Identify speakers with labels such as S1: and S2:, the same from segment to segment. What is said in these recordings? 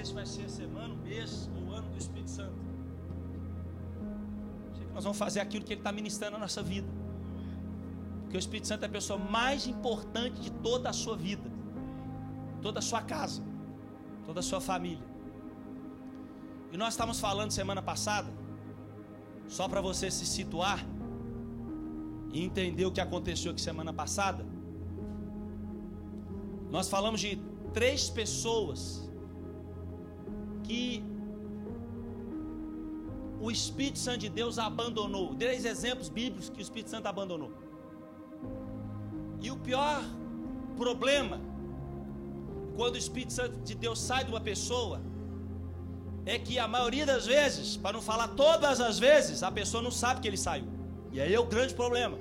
S1: sei se vai ser a semana, o mês ou o ano do Espírito Santo. Sei que nós vamos fazer aquilo que Ele está ministrando na nossa vida. Porque o Espírito Santo é a pessoa mais importante de toda a sua vida, toda a sua casa, toda a sua família. E nós estávamos falando semana passada, só para você se situar e entender o que aconteceu aqui semana passada. Nós falamos de 3 pessoas que o Espírito Santo de Deus abandonou. 3 exemplos bíblicos que o Espírito Santo abandonou. E o pior problema, quando o Espírito Santo de Deus sai de uma pessoa, é que a maioria das vezes, para não falar todas as vezes, a pessoa não sabe que ele saiu. E aí é o grande problema.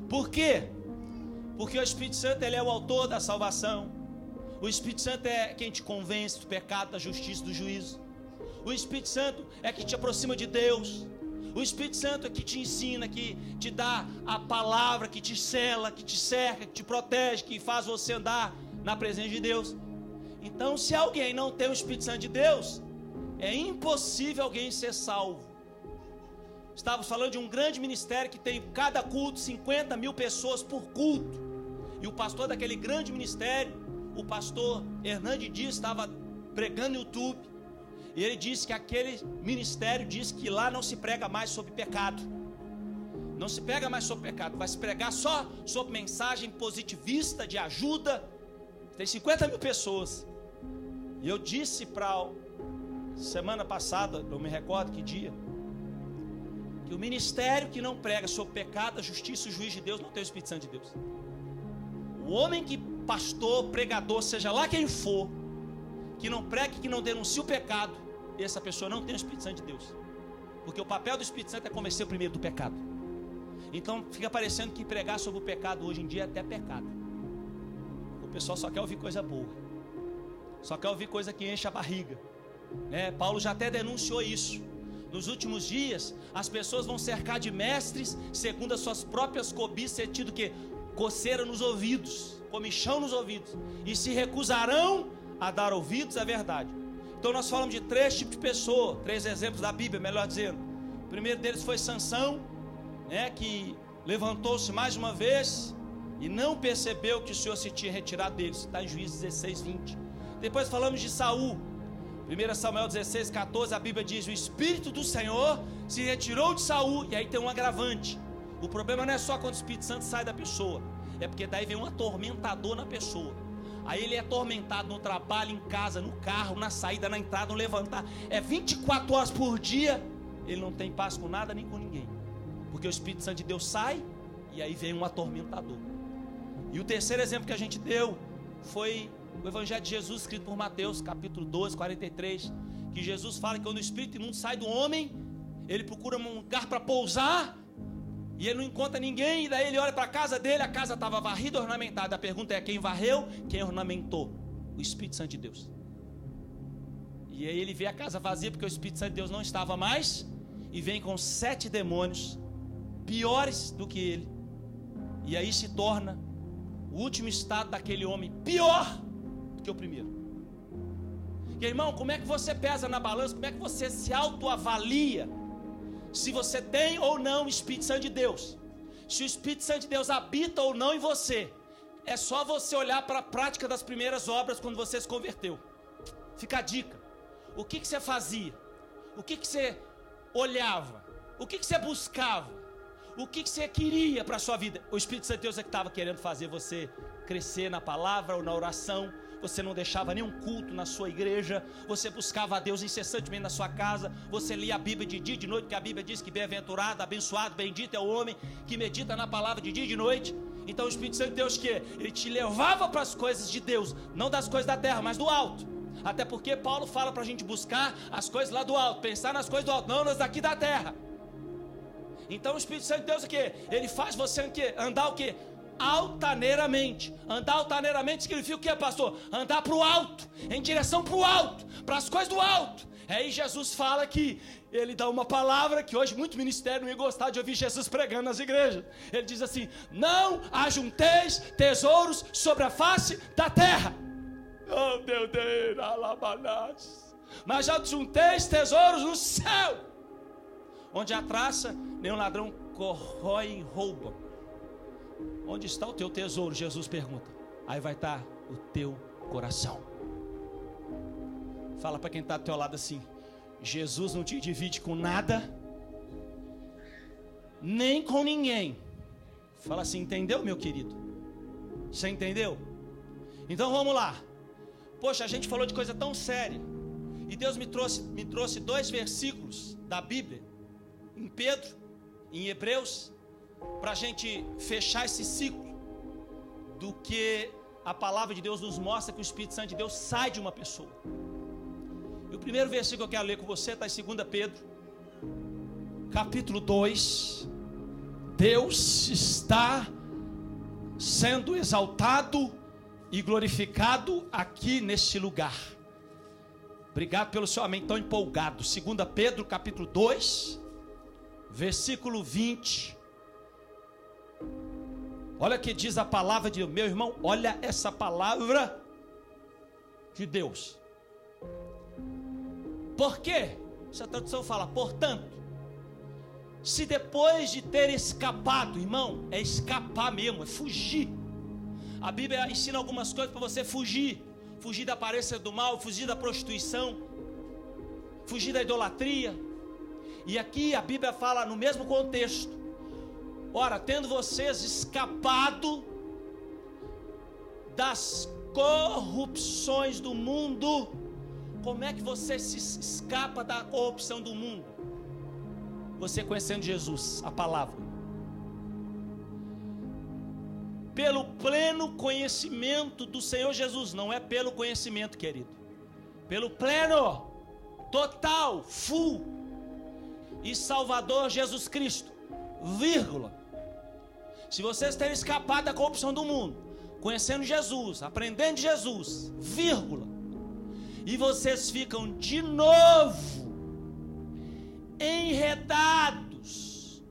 S1: Por quê? Porque o Espírito Santo, ele é o autor da salvação. O Espírito Santo é quem te convence do pecado, da justiça, do juízo. O Espírito Santo é que te aproxima de Deus. O Espírito Santo é que te ensina, que te dá a palavra, que te sela, que te cerca, que te protege, que faz você andar na presença de Deus. Então, se alguém não tem o Espírito Santo de Deus, é impossível alguém ser salvo. Estávamos falando de um grande ministério que tem cada culto 50 mil pessoas por culto. E o pastor daquele grande ministério, o pastor Hernandes Dias, estava pregando no YouTube. E ele disse que aquele ministério diz que lá não se prega mais sobre pecado. Não se prega mais sobre pecado. Vai se pregar só sobre mensagem positivista, de ajuda. Tem 50 mil pessoas. E eu disse para semana passada, não me recordo que dia, que o ministério que não prega sobre pecado, a justiça e o juízo de Deus não tem o Espírito Santo de Deus. O homem que pastor, pregador, seja lá quem for, que não pregue, que não denuncie o pecado, essa pessoa não tem o Espírito Santo de Deus. Porque o papel do Espírito Santo é convencer o primeiro do pecado. Então fica parecendo que pregar sobre o pecado hoje em dia é até pecado. O pessoal só quer ouvir coisa boa, só quer ouvir coisa que enche a barriga, né? Paulo já até denunciou isso. Nos últimos dias, as pessoas vão cercar de mestres segundo as suas próprias cobiças, sentido que coceira nos ouvidos, comichão nos ouvidos, e se recusarão a dar ouvidos à verdade. Então nós falamos de 3 tipos de pessoa, 3 exemplos da Bíblia, melhor dizendo. O primeiro deles foi Sansão, né, que levantou-se mais uma vez e não percebeu que o Senhor se tinha retirado dele. Isso está em Juízes 16, 20. Depois falamos de Saul. 1 Samuel 16, 14, a Bíblia diz: o Espírito do Senhor se retirou de Saul. E aí tem um agravante. O problema não é só quando o Espírito Santo sai da pessoa, é porque daí vem um atormentador na pessoa. Aí ele é atormentado no trabalho, em casa, no carro, na saída, na entrada, no levantar. É 24 horas por dia. Ele não tem paz com nada nem com ninguém, porque o Espírito Santo de Deus sai e aí vem um atormentador. E o terceiro exemplo que a gente deu foi o Evangelho de Jesus, escrito por Mateus, capítulo 12, 43, que Jesus fala que quando o espírito imundo sai do homem, ele procura um lugar para pousar, e ele não encontra ninguém, e daí ele olha para a casa dele, a casa estava varrida, ornamentada. A pergunta é: quem varreu? Quem ornamentou? O Espírito Santo de Deus. E aí ele vê a casa vazia, porque o Espírito Santo de Deus não estava mais, e vem com 7 demônios, piores do que ele, e aí se torna o último estado daquele homem pior do que o primeiro. E irmão, como é que você pesa na balança? Como é que você se autoavalia se você tem ou não o Espírito Santo de Deus? Se o Espírito Santo de Deus habita ou não em você? É só você olhar para a prática das primeiras obras quando você se converteu. Fica a dica. O que você fazia? O que você olhava? O que você buscava? O que você queria para a sua vida? O Espírito Santo de Deus é que estava querendo fazer você crescer na palavra ou na oração. Você não deixava nenhum culto na sua igreja. Você buscava a Deus incessantemente na sua casa. Você lia a Bíblia de dia e de noite, porque a Bíblia diz que bem-aventurado, abençoado, bendito é o homem que medita na palavra de dia e de noite. Então o Espírito Santo de Deus, que ele te levava para as coisas de Deus, não das coisas da terra, mas do alto. Até porque Paulo fala para a gente buscar as coisas lá do alto, pensar nas coisas do alto, não nas daqui da terra. Então o Espírito Santo de Deus, o que? Ele faz você andar o que? Altaneiramente. Andar altaneiramente significa o que, pastor? Andar para o alto, em direção para o alto, para as coisas do alto. Aí Jesus fala que ele dá uma palavra que hoje muito ministério não ia gostar de ouvir Jesus pregando nas igrejas. Ele diz assim: não ajunteis tesouros sobre a face da terra. Oh meu Deus, alabanás. Mas já junteis tesouros no céu, onde a traça nem o ladrão corrói e rouba. Onde está o teu tesouro? Jesus pergunta. Aí vai estar o teu coração. Fala para quem está do teu lado assim: Jesus não te divide com nada, nem com ninguém. Fala assim, entendeu, meu querido? Você entendeu? Então vamos lá. Poxa, a gente falou de coisa tão séria, e Deus me trouxe 2 versículos da Bíblia, em Pedro, em Hebreus, para a gente fechar esse ciclo do que a palavra de Deus nos mostra, que o Espírito Santo de Deus sai de uma pessoa. E o primeiro versículo que eu quero ler com você está em 2 Pedro, capítulo 2. Deus está sendo exaltado e glorificado aqui neste lugar. Obrigado pelo seu amém tão empolgado. 2 Pedro capítulo 2, versículo 20. Olha o que diz a palavra de Deus. Meu irmão, olha essa palavra de Deus. Por quê? Essa tradução fala, portanto, se depois de ter escapado, irmão, é escapar mesmo, é fugir. A Bíblia ensina algumas coisas para você fugir. Fugir da aparência do mal, fugir da prostituição, fugir da idolatria. E aqui a Bíblia fala no mesmo contexto. Ora, tendo vocês escapado das corrupções do mundo. Como é que você se escapa da corrupção do mundo? Você conhecendo Jesus, a palavra. Pelo pleno conhecimento do Senhor Jesus. Não é pelo conhecimento, querido. Pelo pleno, total, full. E Salvador Jesus Cristo, vírgula. Se vocês terem escapado da corrupção do mundo, conhecendo Jesus, aprendendo de Jesus, vírgula. E vocês ficam de novo enredados,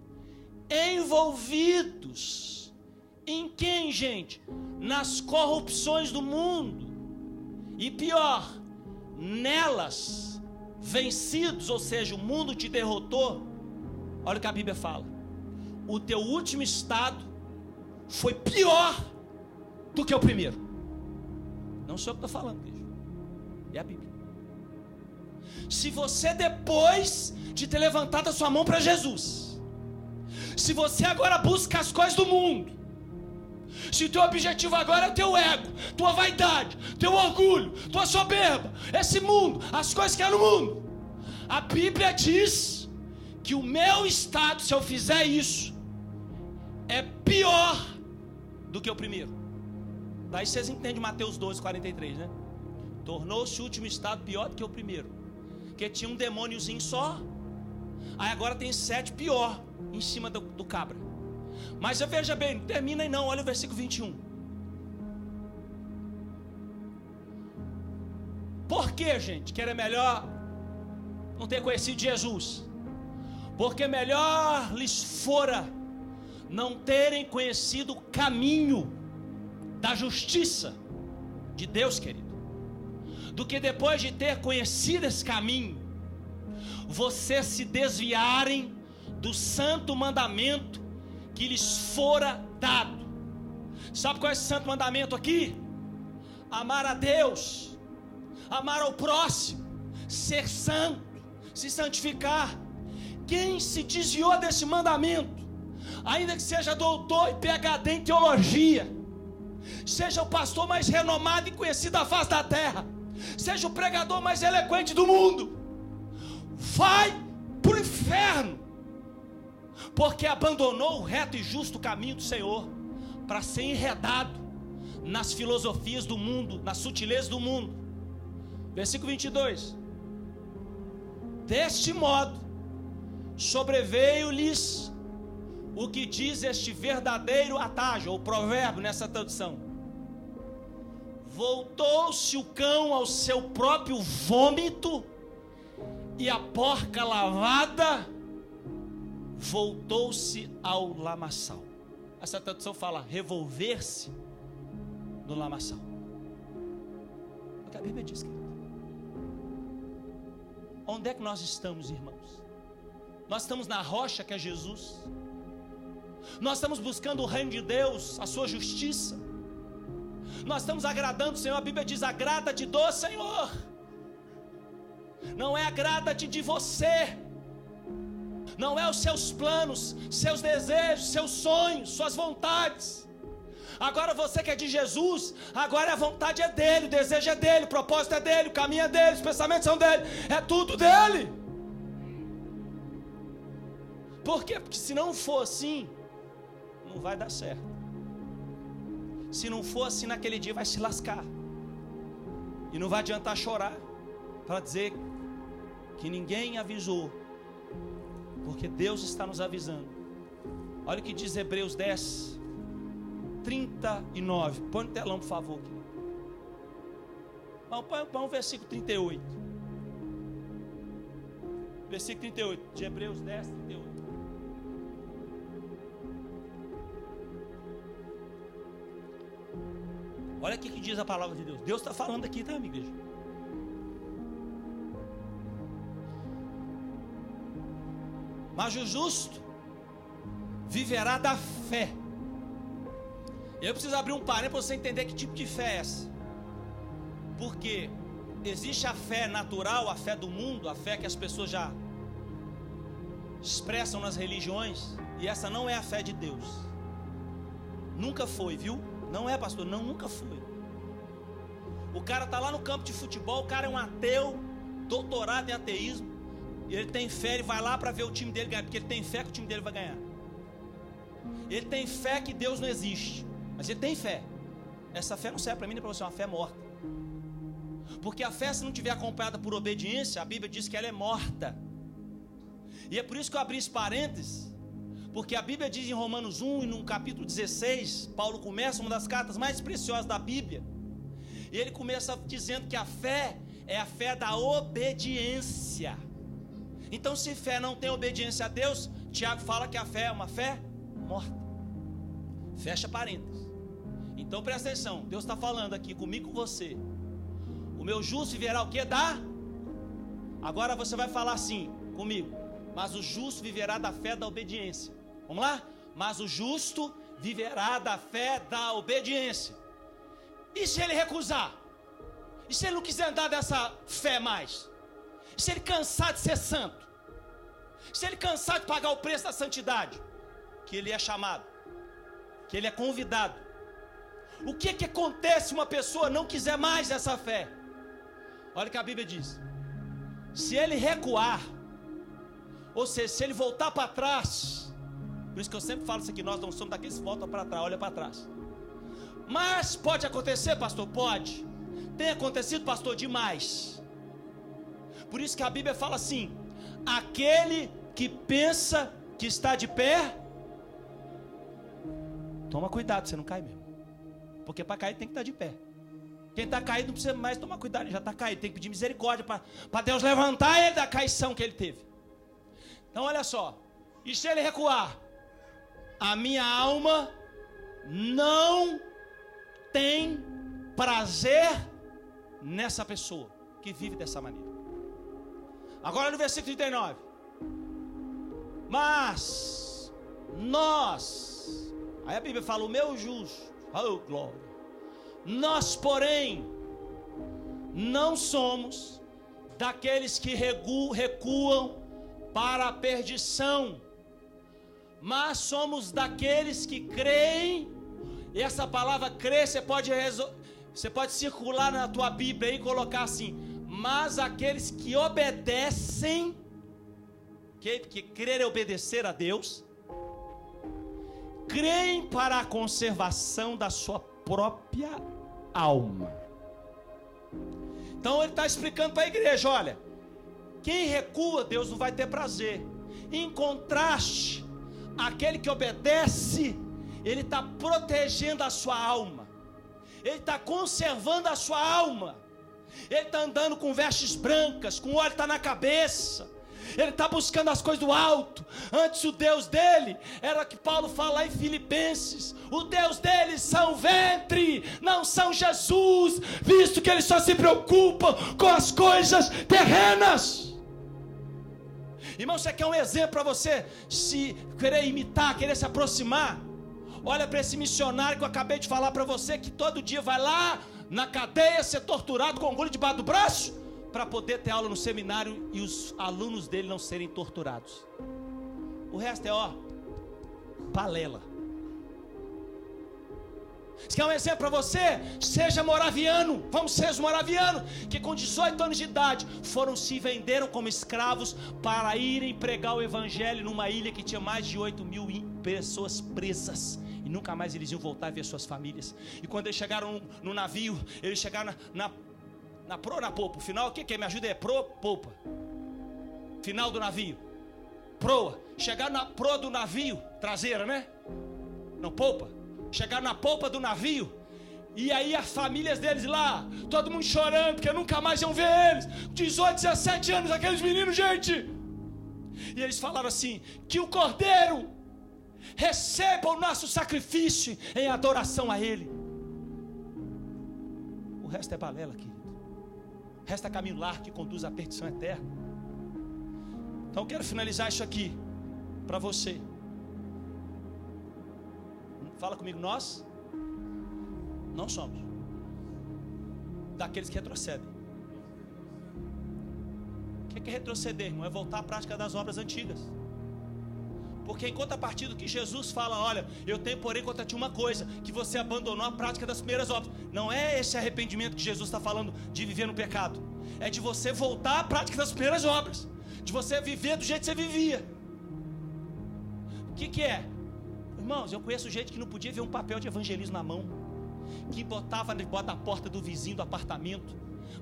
S1: envolvidos em quem, gente? Nas corrupções do mundo. E pior, nelas, vencidos, ou seja, o mundo te derrotou. Olha o que a Bíblia fala. O teu último estado foi pior do que o primeiro. Não sou eu que estou falando, querido. É a Bíblia. Se você, depois de ter levantado a sua mão para Jesus, se você agora busca as coisas do mundo, se o teu objetivo agora é teu ego, tua vaidade, teu orgulho, tua soberba, esse mundo, as coisas que é no mundo, a Bíblia diz que o meu estado, se eu fizer isso, é pior do que o primeiro. Daí vocês entendem Mateus 12, 43, né? Tornou-se o último estado pior do que o primeiro. Porque tinha um demôniozinho só, aí agora tem 7 pior em cima do cabra. Mas veja bem, não termina aí não, olha o versículo 21. Por que, gente, que era melhor não ter conhecido Jesus? Porque melhor lhes fora não terem conhecido o caminho da justiça de Deus, querido, do que depois de ter conhecido esse caminho, vocês se desviarem do santo mandamento que lhes fora dado. Sabe qual é esse santo mandamento aqui? Amar a Deus, amar ao próximo, ser santo, se santificar. Quem se desviou desse mandamento, ainda que seja doutor e PhD em teologia, seja o pastor mais renomado e conhecido da face da terra, seja o pregador mais eloquente do mundo, vai para o inferno, porque abandonou o reto e justo caminho do Senhor para ser enredado nas filosofias do mundo, nas sutilezas do mundo. Versículo 22. Deste modo sobreveio-lhes o que diz este verdadeiro atágio, ou provérbio nessa tradução: voltou-se o cão ao seu próprio vômito, e a porca lavada voltou-se ao lamaçal. Essa tradução fala revolver-se no lamaçal. É o que a Bíblia diz, querido. Onde é que nós estamos, irmãos? Nós estamos na rocha que é Jesus. Nós estamos buscando o reino de Deus, a sua justiça. Nós estamos agradando o Senhor. A Bíblia diz: agrada-te do Senhor. Não é agrada-te de você. Não é os seus planos, seus desejos, seus sonhos, suas vontades. Agora você que é de Jesus, agora a vontade é dele, o desejo é dele, o propósito é dele, o caminho é dele, os pensamentos são dele, é tudo dele. Por quê? Porque se não for assim, não vai dar certo. Se não for assim naquele dia, vai se lascar. E não vai adiantar chorar para dizer que ninguém avisou, porque Deus está nos avisando. Olha o que diz Hebreus 10, 39. Põe no telão, por favor. Põe o versículo 38. Versículo 38 de Hebreus 10, 38. Olha aqui que diz a palavra de Deus. Deus está falando aqui, tá, minha igreja? Mas o justo viverá da fé. Eu preciso abrir um parênteses para você entender que tipo de fé é essa. Porque existe a fé natural, a fé do mundo, a fé que as pessoas já expressam nas religiões. E essa não é a fé de Deus. Nunca foi, viu? Não é, pastor? Não, nunca foi. O cara está lá no campo de futebol, o cara é um ateu, doutorado em ateísmo, e ele tem fé, ele vai lá para ver o time dele ganhar, porque ele tem fé que o time dele vai ganhar. Ele tem fé que Deus não existe, mas ele tem fé. Essa fé não serve para mim nem para você, é uma fé morta. Porque a fé, se não tiver acompanhada por obediência, a Bíblia diz que ela é morta. E é por isso que eu abri esse parênteses, porque a Bíblia diz em Romanos 1 e no capítulo 16, Paulo começa uma das cartas mais preciosas da Bíblia, e ele começa dizendo que a fé é a fé da obediência. Então, se fé não tem obediência a Deus, Tiago fala que a fé é uma fé morta. Fecha parênteses. Então presta atenção, Deus está falando aqui comigo, com você. O meu justo viverá o que? Agora você vai falar assim comigo: mas o justo viverá da fé da obediência. Vamos lá? Mas o justo viverá da fé da obediência. E se ele recusar? E se ele não quiser andar dessa fé mais? E se ele cansar de ser santo? Se ele cansar de pagar o preço da santidade, que ele é chamado, que ele é convidado, o que acontece se uma pessoa não quiser mais essa fé? Olha o que a Bíblia diz: se ele recuar, ou seja, se ele voltar para trás. Por isso que eu sempre falo isso aqui: nós não somos daqueles que voltam para trás, olha para trás. Mas pode acontecer, pastor? Pode. Tem acontecido, pastor, demais. Por isso que a Bíblia fala assim: aquele que pensa que está de pé, toma cuidado, você não cai mesmo. Porque para cair tem que estar de pé. Quem está caído não precisa mais tomar cuidado, ele já está caído. Tem que pedir misericórdia para Deus levantar ele da caição que ele teve. Então olha só: e se ele recuar? A minha alma não tem prazer nessa pessoa que vive dessa maneira. Agora no versículo 39. Mas nós, aí a Bíblia fala: o meu justo, oh glória, nós porém não somos daqueles que recuam para a perdição, mas somos daqueles que creem. E essa palavra crer, você pode circular na tua Bíblia e colocar assim: mas aqueles que obedecem, que crer é obedecer a Deus, creem para a conservação da sua própria alma. Então ele está explicando para a igreja: olha, quem recua, Deus não vai ter prazer. Em contraste, aquele que obedece, ele está protegendo a sua alma, ele está conservando a sua alma. Ele está andando com vestes brancas, com óleo está na cabeça, Ele está buscando as coisas do alto. Antes o Deus dele era o que Paulo fala lá em Filipenses: o Deus deles são o ventre, não são Jesus, visto que eles só se preocupam com as coisas terrenas. Irmão, você quer um exemplo para você se querer imitar, querer se aproximar? Olha para esse missionário que eu acabei de falar para você, que todo dia vai lá na cadeia ser torturado com agulha debaixo do braço, para poder ter aula no seminário e os alunos dele não serem torturados. O resto é balela. Se quer um exemplo para você, seja moraviano. Vamos ser os moravianos que com 18 anos de idade se venderam como escravos para irem pregar o evangelho numa ilha que tinha mais de 8.000 pessoas presas, e nunca mais eles iam voltar a ver suas famílias. E quando eles chegaram no navio, eles chegaram na proa ou na polpa? O final, o que me ajuda é proa, polpa. Final do navio, proa. Chegaram na proa do navio, traseira, né? Não, polpa. Chegaram na polpa do navio, e aí as famílias deles lá, todo mundo chorando, porque nunca mais iam ver eles. 18, 17 anos, aqueles meninos, gente. E eles falaram assim: que o Cordeiro receba o nosso sacrifício em adoração a Ele. O resto é balela, querido. O resto é caminho largo que conduz à perdição eterna. Então eu quero finalizar isso aqui para você. Fala comigo, nós não somos daqueles que retrocedem. O que é retroceder, irmão? É voltar à prática das obras antigas. Porque em contrapartida do que Jesus fala: olha, eu tenho porém contra ti uma coisa, que você abandonou a prática das primeiras obras. Não é esse arrependimento que Jesus está falando de viver no pecado. É de você voltar à prática das primeiras obras, de você viver do jeito que você vivia. O que é? Irmãos, eu conheço gente que não podia ver um papel de evangelismo na mão, que botava debaixo da porta do vizinho do apartamento,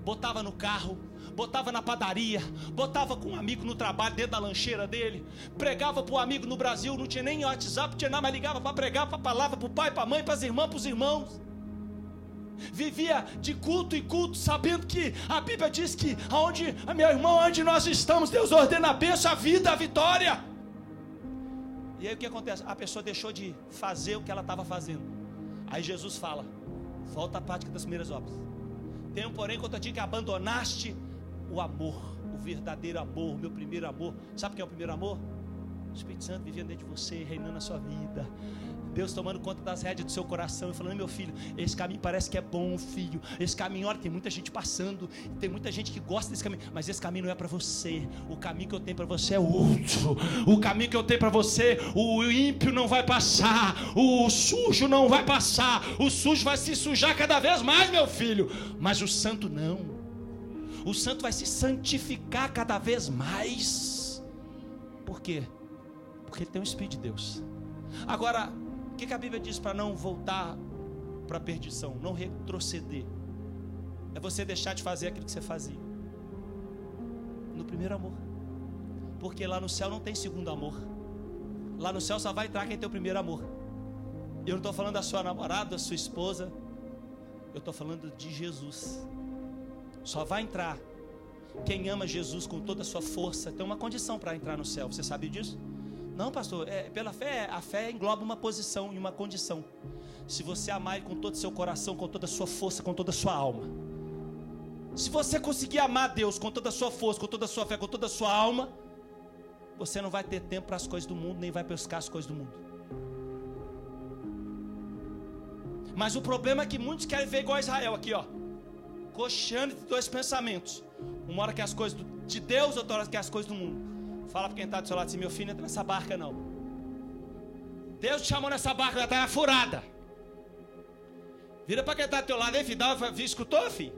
S1: botava no carro, botava na padaria, botava com um amigo no trabalho, dentro da lancheira dele, pregava para o amigo no Brasil, não tinha nem WhatsApp, não tinha nada, mas ligava para pregar para a palavra, para o pai, para a mãe, para as irmãs, para os irmãos. Vivia de culto em culto, sabendo que a Bíblia diz que aonde, meu irmão, onde nós estamos, Deus ordena a bênção, a vida, a vitória. E aí o que acontece? A pessoa deixou de fazer o que ela estava fazendo. Aí Jesus fala: volta à prática das primeiras obras. Tenho porém contra ti que abandonaste o amor, o verdadeiro amor, o meu primeiro amor. Sabe o que é o primeiro amor? O Espírito Santo vivendo dentro de você, reinando na sua vida. Deus tomando conta das rédeas do seu coração e falando: meu filho, esse caminho parece que é bom, filho. Esse caminho, olha, tem muita gente passando, tem muita gente que gosta desse caminho, mas esse caminho não é para você. O caminho que eu tenho para você é outro. O caminho que eu tenho para você, o ímpio não vai passar, o sujo não vai passar, o sujo vai se sujar cada vez mais, meu filho, mas o santo não. O santo vai se santificar cada vez mais. Por quê? Porque ele tem o Espírito de Deus. Agora, o que a Bíblia diz para não voltar para a perdição, não retroceder? É você deixar de fazer aquilo que você fazia no primeiro amor. Porque lá no céu não tem segundo amor. Lá no céu só vai entrar quem tem o primeiro amor. Eu não estou falando da sua namorada, da sua esposa. Eu estou falando de Jesus. Só vai entrar quem ama Jesus com toda a sua força. Tem uma condição para entrar no céu. Você sabe disso? Não, pastor, pela fé, a fé engloba uma posição e uma condição. Se você amar Ele com todo o seu coração, com toda a sua força, com toda a sua alma. Se você conseguir amar Deus com toda a sua força, com toda a sua fé, com toda a sua alma, você não vai ter tempo para as coisas do mundo, nem vai buscar as coisas do mundo. Mas o problema é que muitos querem ver igual a Israel aqui, ó, cocheando entre dois pensamentos. Uma hora que as coisas de Deus, outra hora que as coisas do mundo. Fala para quem está do seu lado assim: meu filho, não entra nessa barca não. Deus te chamou nessa barca, ela está furada. Vira para quem está do teu lado, hein, filho? Escutou, filho?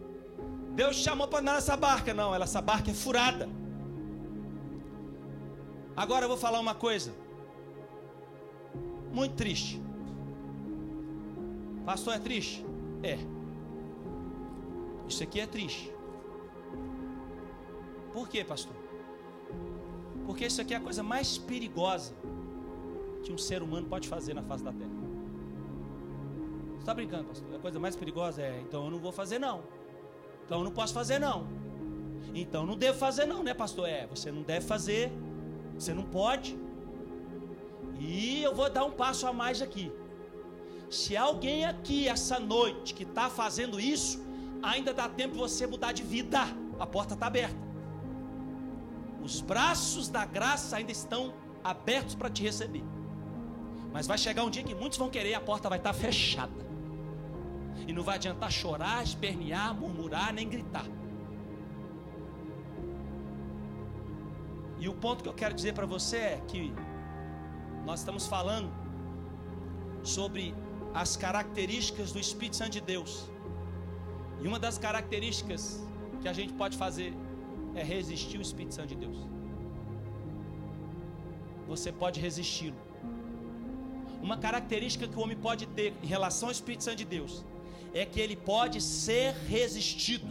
S1: Deus te chamou para andar nessa barca. Não, essa barca é furada. Agora eu vou falar uma coisa muito triste. Pastor, é triste? É. Isso aqui é triste. Por quê, pastor? Porque isso aqui é a coisa mais perigosa que um ser humano pode fazer na face da terra. Você está brincando, pastor? A coisa mais perigosa é: então eu não vou fazer não. Então eu não posso fazer não. Então não devo fazer não, né, pastor? Você não deve fazer, você não pode. E eu vou dar um passo a mais aqui. Se alguém aqui essa noite que está fazendo isso, ainda dá tempo de você mudar de vida. A porta está aberta. Os braços da graça ainda estão abertos para te receber. Mas vai chegar um dia que muitos vão querer e a porta vai estar fechada. E não vai adiantar chorar, espernear, murmurar, nem gritar. E o ponto que eu quero dizer para você é que nós estamos falando sobre as características do Espírito Santo de Deus. E uma das características que a gente pode fazer é resistir o Espírito Santo de Deus. Você pode resisti-lo. Uma característica que o homem pode ter em relação ao Espírito Santo de Deus é que ele pode ser resistido.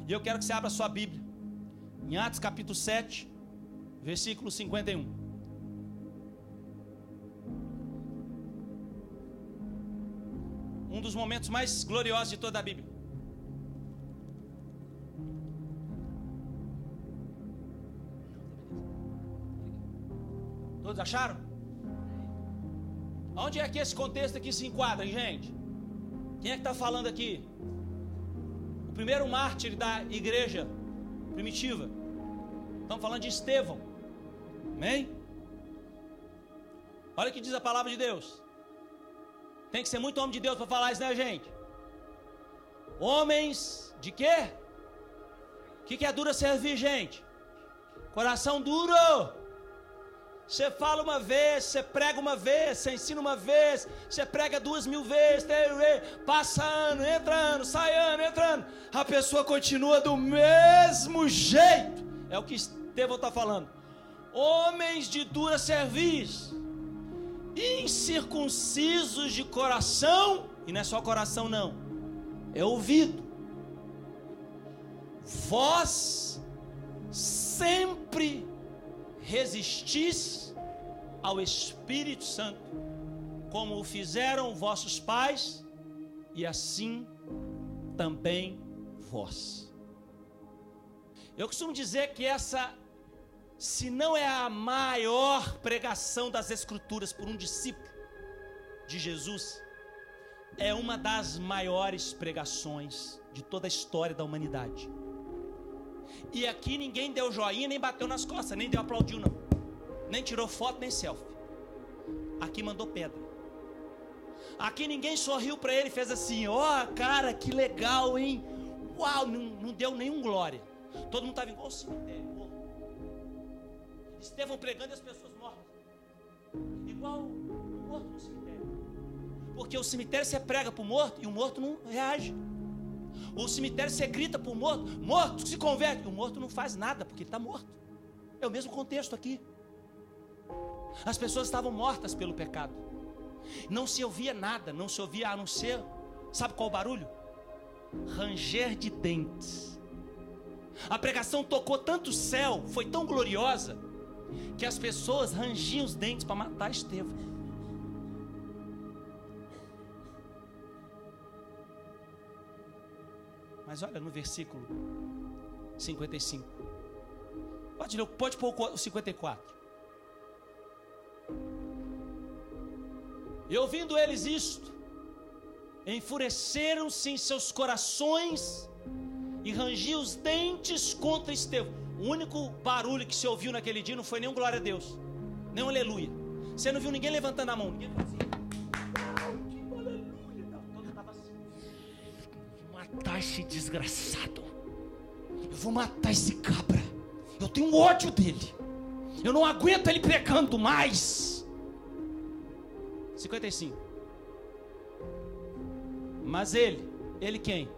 S1: E eu quero que você abra sua Bíblia em Atos capítulo 7, versículo 51. Um dos momentos mais gloriosos de toda a Bíblia. Todos acharam? Onde é que esse contexto aqui se enquadra, gente? Quem é que está falando aqui? O primeiro mártir da igreja primitiva. Estamos falando de Estevão. Amém? Olha o que diz a palavra de Deus. Tem que ser muito homem de Deus para falar isso, né, gente? Homens de quê? O que é duro servir, gente? Coração duro. Você fala uma vez, você prega uma vez, você ensina uma vez, você prega 2.000 vezes, passa ano, entra ano, sai ano, entra ano. A pessoa continua do mesmo jeito. É o que Estevão está falando. Homens de dura cerviz, incircuncisos de coração, e não é só coração não, é ouvido. Vós sempre resistis ao Espírito Santo, como o fizeram vossos pais, e assim também vós. Eu costumo dizer que essa, se não é a maior pregação das Escrituras por um discípulo de Jesus, é uma das maiores pregações de toda a história da humanidade. E aqui ninguém deu joinha, nem bateu nas costas, nem deu aplaudiu não, nem tirou foto, nem selfie. Aqui mandou pedra. Aqui ninguém sorriu para ele e fez assim: ó, cara, que legal, hein? Uau, não deu nenhum glória. Todo mundo estava igual ao cemitério. Estevão pregando e as pessoas mortas, igual o morto no cemitério. Porque o cemitério você prega para o morto e o morto não reage. O cemitério você grita para o morto, morto se converte, e o morto não faz nada porque ele está morto. É o mesmo contexto aqui. As pessoas estavam mortas pelo pecado. Não se ouvia nada, não se ouvia a não ser, sabe qual o barulho? Ranger de dentes. A pregação tocou tanto o céu, foi tão gloriosa, que as pessoas rangiam os dentes para matar Estevão. Mas olha no versículo 55. Pode pôr o 54. E ouvindo eles isto, enfureceram-se em seus corações e rangiam os dentes contra Estevão. O único barulho que se ouviu naquele dia não foi nem um glória a Deus, nem um aleluia. Você não viu ninguém levantando a mão, ninguém falou assim: aleluia. Todo estava assim: vou matar esse desgraçado, eu vou matar esse cabra, eu tenho ódio dele, eu não aguento ele pregando mais. 55. Mas ele quem?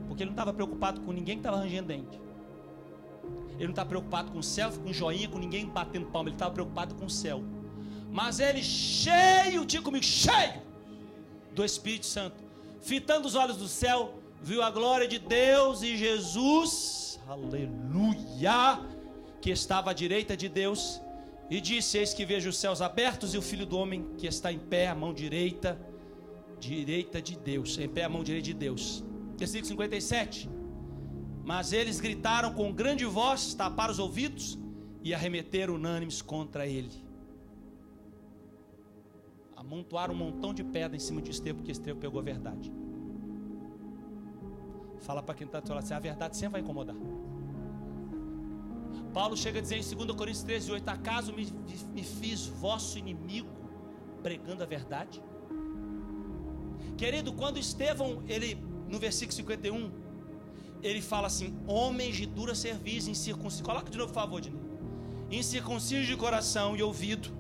S1: Porque ele não estava preocupado com ninguém que estava rangendo dente. Ele não estava preocupado com o céu, com joinha, com ninguém batendo palma. Ele estava preocupado com o céu. Mas ele cheio, diga comigo, cheio do Espírito Santo, fitando os olhos do céu, viu a glória de Deus e Jesus, aleluia, que estava à direita de Deus, e disse: eis que vejo os céus abertos e o Filho do Homem que está em pé, à mão direita de Deus, em pé à mão direita de Deus. Versículo 57. Mas eles gritaram com grande voz, taparam os ouvidos e arremeteram unânimes contra ele. Amontoaram um montão de pedra em cima de Estevão, porque Estevão pegou a verdade. Fala para quem está do seu lado assim: a verdade sempre vai incomodar. Paulo chega a dizer em 2 Coríntios 13:8: acaso me fiz vosso inimigo pregando a verdade? Querido, quando Estevão, ele, no versículo 51, ele fala assim: homens de dura cerviz, incircuncisos. Coloca de novo, por favor, Dini. Incircuncisos de coração e ouvido,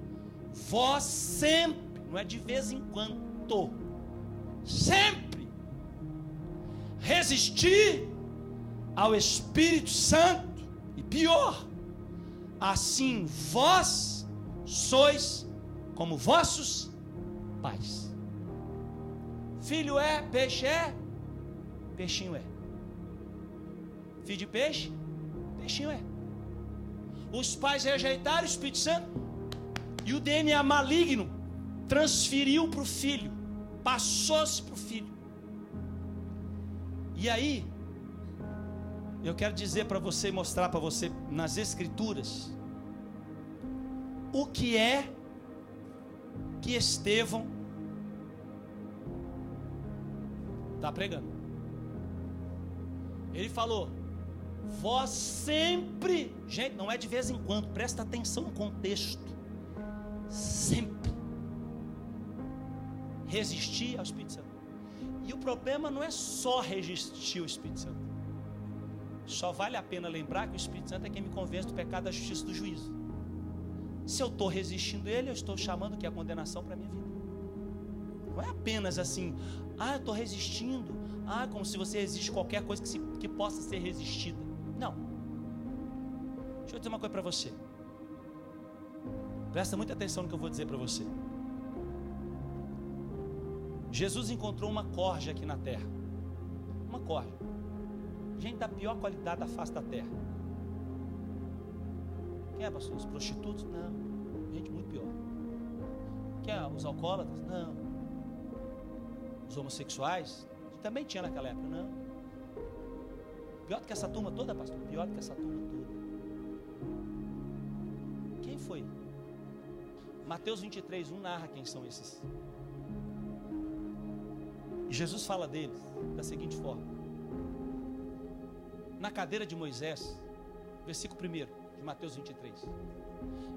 S1: vós sempre, não é de vez em quando, sempre resistir ao Espírito Santo. E pior, assim vós sois como vossos pais. Filho é, peixe é, peixinho é. Filho de peixe, peixinho é. Os pais rejeitaram o Espírito Santo e o DNA maligno transferiu para o filho, passou-se para o filho. E aí, eu quero dizer para você e mostrar para você nas Escrituras o que é que Estevão está pregando. Ele falou: vós sempre, gente, não é de vez em quando, presta atenção no contexto, sempre resistir ao Espírito Santo. E o problema não é só resistir ao Espírito Santo. Só vale a pena lembrar que o Espírito Santo é quem me convence do pecado, da justiça e do juízo. Se eu estou resistindo a ele, eu estou chamando que é a condenação para a minha vida. Não é apenas assim: eu estou resistindo, como se você resiste a qualquer coisa que possa ser resistida. Não. Deixa eu dizer uma coisa para você. Presta muita atenção no que eu vou dizer para você. Jesus encontrou uma corja aqui na terra. Uma corja. Gente da pior qualidade da face da terra. Quem é, pastor? Os prostitutos? Não. Gente muito pior. Quem é? Os alcoólatras? Não. Os homossexuais? Também tinha naquela época? Não. Pior do que essa turma toda, pastor? Pior do que essa turma toda. Quem foi? Mateus 23:1 narra quem são esses. E Jesus fala deles da seguinte forma: na cadeira de Moisés, versículo 1 de Mateus 23,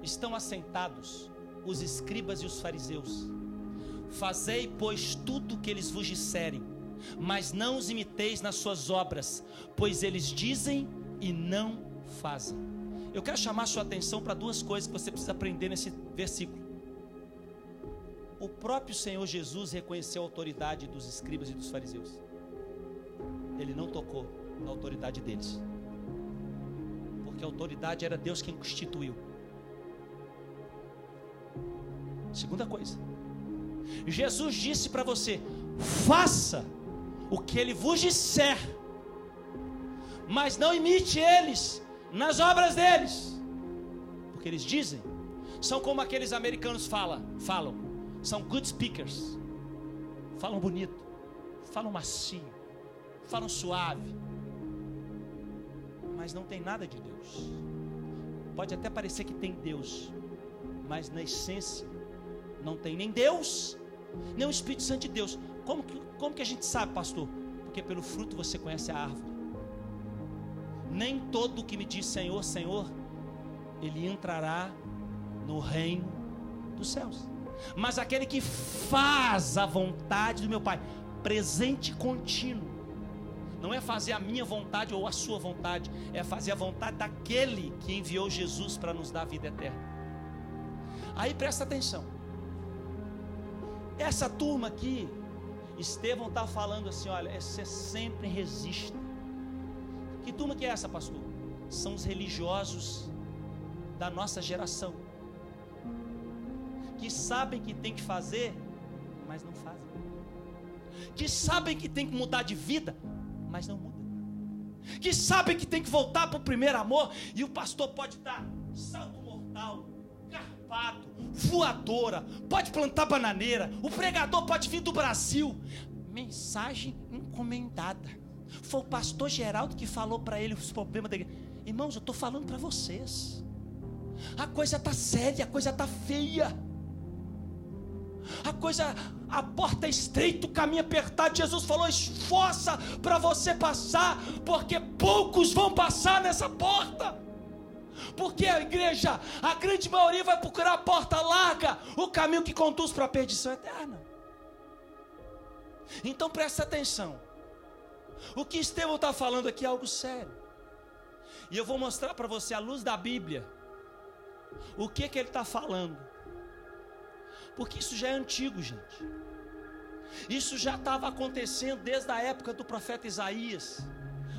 S1: estão assentados os escribas e os fariseus. Fazei, pois, tudo o que eles vos disserem, mas não os imiteis nas suas obras, pois eles dizem e não fazem. Eu quero chamar a sua atenção para duas coisas que você precisa aprender nesse versículo. O próprio Senhor Jesus reconheceu a autoridade dos escribas e dos fariseus. Ele não tocou na autoridade deles, porque a autoridade era Deus quem constituiu. Segunda coisa, Jesus disse para você: faça o que ele vos disser, mas não imite eles nas obras deles, porque eles dizem, são como aqueles americanos falam, são good speakers, falam bonito, falam macio, falam suave, mas não tem nada de Deus. Pode até parecer que tem Deus, mas na essência não tem nem Deus, nem o Espírito Santo de Deus. Como que a gente sabe, pastor? Porque pelo fruto você conhece a árvore. Nem todo que me diz Senhor, Senhor, ele entrará no reino dos céus, mas aquele que faz a vontade do meu Pai, presente contínuo. Não é fazer a minha vontade ou a sua vontade, é fazer a vontade daquele que enviou Jesus para nos dar a vida eterna. Aí presta atenção, essa turma aqui, Estevão está falando assim: olha, você sempre resista. Que turma que é essa, pastor? São os religiosos da nossa geração, que sabem que tem que fazer, mas não fazem, que sabem que tem que mudar de vida, mas não muda, que sabem que tem que voltar para o primeiro amor, e o pastor pode dar salto mortal, carpado, voadora, pode plantar bananeira, o pregador pode vir do Brasil, mensagem encomendada, Foi o pastor Geraldo que falou para ele os problemas da igreja. Irmãos, eu estou falando para vocês. A coisa está séria, a coisa está feia. A porta é estreita, o caminho apertado. Jesus falou: esforça para você passar, porque poucos vão passar nessa porta. Porque a igreja, a grande maioria vai procurar a porta larga, o caminho que conduz para a perdição eterna. Então presta atenção. O que Estevão está falando aqui é algo sério. E eu vou mostrar para você, à luz da Bíblia, o que ele está falando. Porque isso já é antigo, gente. Isso já estava acontecendo desde a época do profeta Isaías,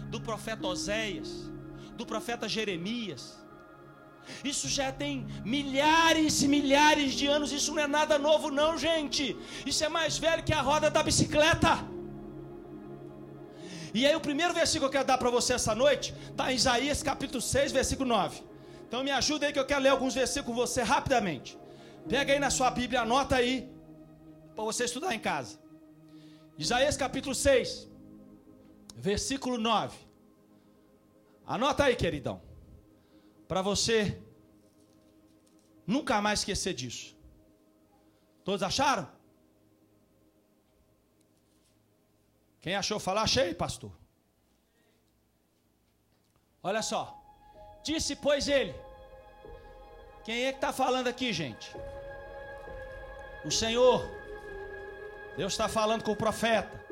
S1: do profeta Oséias, do profeta Jeremias. Isso já tem milhares e milhares de anos. Isso não é nada novo não, gente. Isso é mais velho que a roda da bicicleta. E aí o primeiro versículo que eu quero dar para você essa noite está em Isaías capítulo 6, versículo 9. Então me ajuda aí que eu quero ler alguns versículos com você rapidamente. Pega aí na sua Bíblia, anota aí, para você estudar em casa. Isaías capítulo 6, versículo 9. Anota aí, queridão, para você nunca mais esquecer disso. Todos acharam? Quem achou falar? Achei, pastor. Olha só. Disse, pois, ele. Quem é que está falando aqui, gente? O Senhor. Deus está falando com o profeta.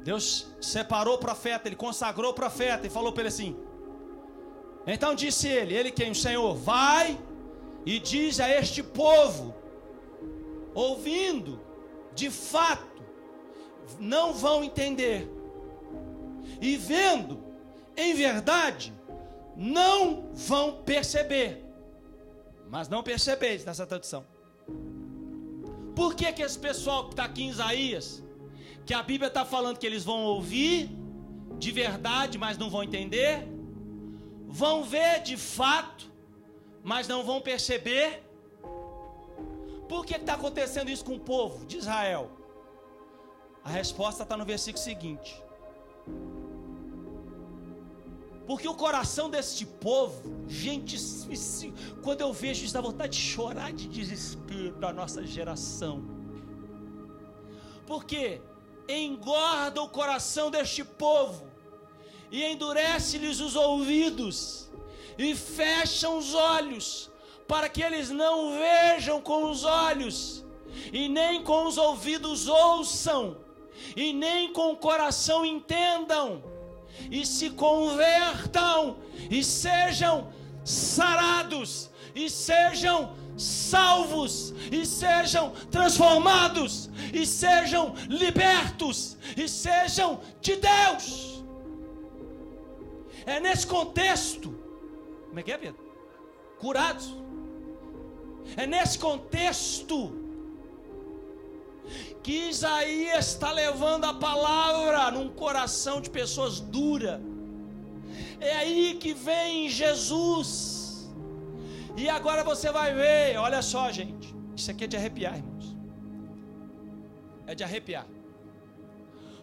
S1: Deus separou o profeta, ele consagrou o profeta e falou para ele assim. Então disse ele quem? O Senhor, vai e diz a este povo, ouvindo, de fato, não vão entender, e vendo, em verdade, não vão perceber. Mas não percebeis nessa tradução. Por que esse pessoal que está aqui em Isaías, que a Bíblia está falando que eles vão ouvir de verdade, mas não vão entender, vão ver de fato, mas não vão perceber? Por que está acontecendo isso com o povo de Israel? A resposta está no versículo seguinte. Porque o coração deste povo, gente, quando eu vejo isso dá vontade de chorar de desespero da nossa geração. Porque engorda o coração deste povo e endurece-lhes os ouvidos e fecham os olhos, para que eles não vejam com os olhos e nem com os ouvidos ouçam e nem com o coração entendam e se convertam e sejam sarados e sejam salvos e sejam transformados e sejam libertos e sejam de Deus. É nesse contexto, como é que é, Pedro? Curados. É nesse contexto que Isaías está levando a palavra num coração de pessoas duras. É aí que vem Jesus. E agora você vai ver, olha só, gente, isso aqui é de arrepiar, irmãos. É de arrepiar.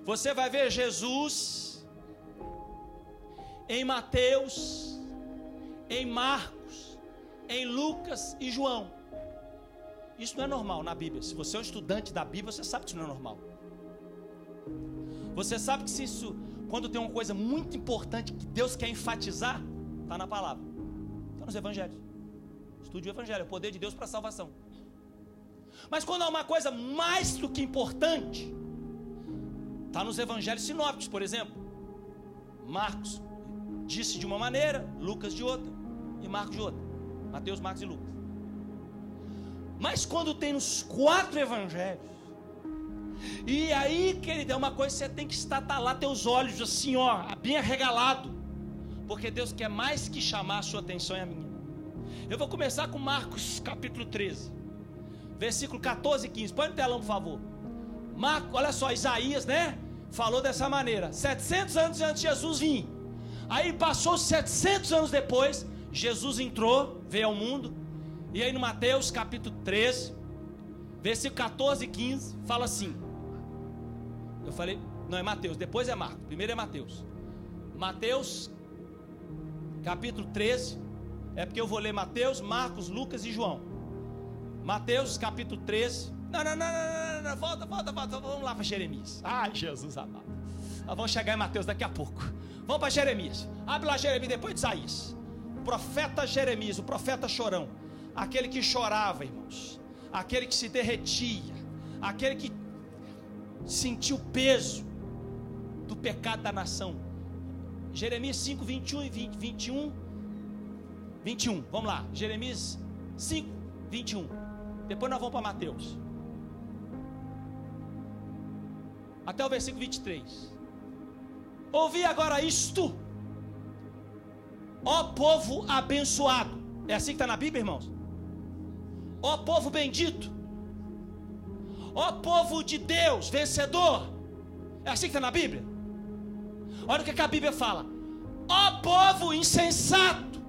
S1: Você vai ver Jesus em Mateus, em Marcos, em Lucas e João. Isso não é normal na Bíblia. Se você é um estudante da Bíblia, você sabe que isso não é normal. Você sabe que se isso, quando tem uma coisa muito importante que Deus quer enfatizar, está na palavra, está nos evangelhos. Estude o evangelho, é o poder de Deus para a salvação. Mas quando há uma coisa mais do que importante, está nos evangelhos sinópticos, por exemplo. Marcos disse de uma maneira, Lucas de outra, e Marcos de outra. Mateus, Marcos e Lucas. Mas quando tem nos 4 evangelhos, e aí, querido, é uma coisa que você tem que estatar lá teus olhos assim, ó, bem arregalado, porque Deus quer mais que chamar a sua atenção e a minha. Eu vou começar com Marcos capítulo 13, versículo 14 e 15, põe no telão por favor. Marcos, olha só, Isaías, né, falou dessa maneira, 700 anos antes de Jesus vir. Aí passou 700 anos depois, Jesus entrou, veio ao mundo. E aí no Mateus capítulo 13, versículo 14 e 15, fala assim. Eu falei, Não, é Mateus, depois é Marcos, primeiro é Mateus. Mateus, capítulo 13, é porque eu vou ler Mateus, Marcos, Lucas e João. Mateus, capítulo 13. Não, volta, vamos lá para Jeremias. Ai, Jesus amado. Nós vamos chegar em Mateus daqui a pouco. Vamos para Jeremias. Abre lá Jeremias, depois de Isaías. O profeta Jeremias, o profeta chorão. Aquele que chorava, irmãos. Aquele que se derretia. Aquele que sentiu o peso do pecado da nação. Jeremias 5, 21 e 21. Vamos lá. Jeremias 5, 21. Depois nós vamos para Mateus. Até o versículo 23. Ouvi agora isto, ó povo abençoado. É assim que está na Bíblia, irmãos? Ó povo bendito, ó povo de Deus, vencedor. É assim que está na Bíblia? Olha o que a Bíblia fala. Ó povo insensato.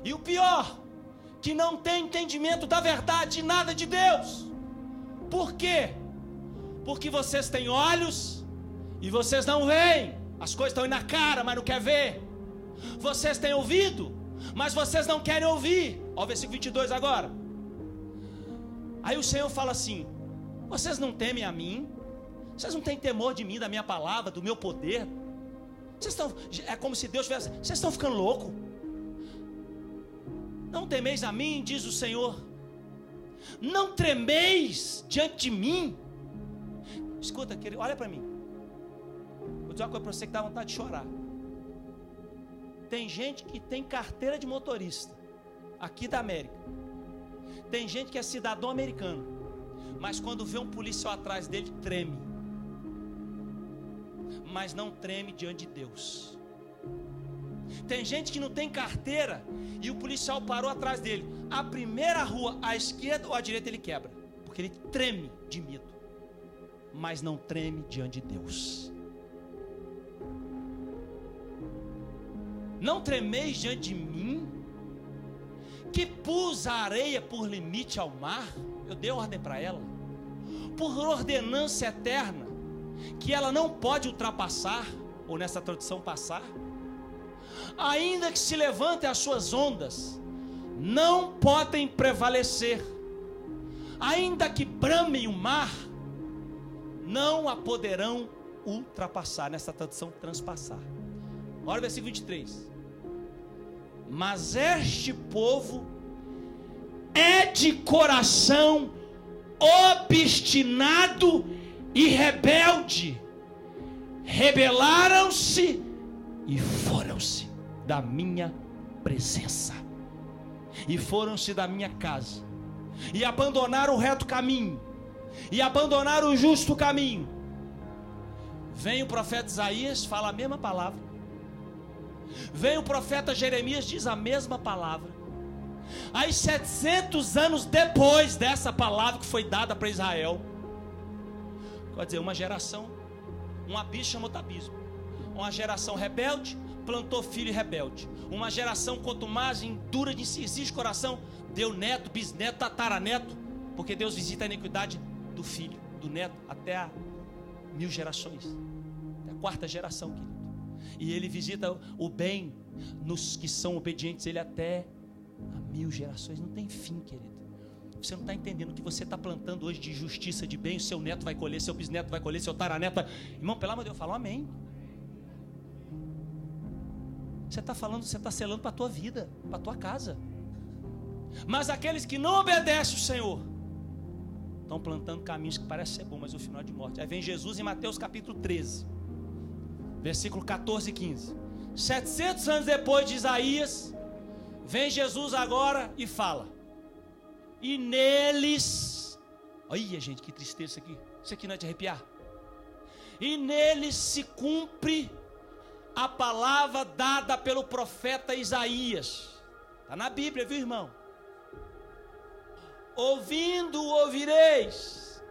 S1: E o pior, que não tem entendimento da verdade, nada de Deus. Por quê? Porque vocês têm olhos e vocês não veem. As coisas estão aí na cara, mas não quer ver. Vocês têm ouvido, mas vocês não querem ouvir. Olha o versículo 22 agora. Aí o Senhor fala assim: vocês não temem a mim? Vocês não têm temor de mim, da minha palavra, do meu poder? É como se Deus tivesse... Vocês estão ficando loucos? Não temeis a mim, diz o Senhor. Não tremeis diante de mim. Escuta, querido, olha para mim. Vou dizer uma coisa para você que dá vontade de chorar. Tem gente que tem carteira de motorista aqui da América. Tem gente que é cidadão americano, mas quando vê um policial atrás dele, treme. Mas não treme diante de Deus. Tem gente que não tem carteira e o policial parou atrás dele. A primeira rua, à esquerda ou à direita, ele quebra, porque ele treme de medo, mas não treme diante de Deus. Não tremeis diante de mim, que pus a areia por limite ao mar. Eu dei ordem para ela, por ordenança eterna, que ela não pode ultrapassar, ou nessa tradução passar. Ainda que se levantem as suas ondas, não podem prevalecer. Ainda que bramem o mar, não a poderão ultrapassar. Nessa tradução, transpassar. Olha o versículo 23. Mas este povo é de coração obstinado e rebelde. Rebelaram-se e foram-se da minha presença, e foram-se da minha casa, e abandonaram o reto caminho, e abandonaram o justo caminho. Vem o profeta Isaías, fala a mesma palavra. Vem o profeta Jeremias, diz a mesma palavra. Aí 700 anos depois dessa palavra que foi dada para Israel, quer dizer, uma geração, um abismo chamou outro abismo. Uma geração rebelde plantou filho rebelde. Uma geração contumaz, dura de incisivo de coração, deu neto, bisneto, tataraneto, porque Deus visita a iniquidade do filho, do neto, até a 1000 gerações, até a 4ª geração, querido. E ele visita o bem nos que são obedientes, ele até a 1000 gerações. Não tem fim, querido. Você não está entendendo o que você está plantando hoje de justiça, de bem. O seu neto vai colher, seu bisneto vai colher, seu taraneto vai... Irmão, pelo amor de Deus, fala um amém. Você está falando, você está selando para a tua vida, para a tua casa. Mas aqueles que não obedecem o Senhor estão plantando caminhos que parecem ser bons, mas o final é de morte. Aí vem Jesus em Mateus capítulo 13, versículo 14 e 15. 700 anos depois de Isaías, vem Jesus agora e fala: e neles, olha gente, que tristeza isso aqui não é de arrepiar. E neles se cumpre a palavra dada pelo profeta Isaías. Está na Bíblia, viu, irmão? Ouvindo ouvireis,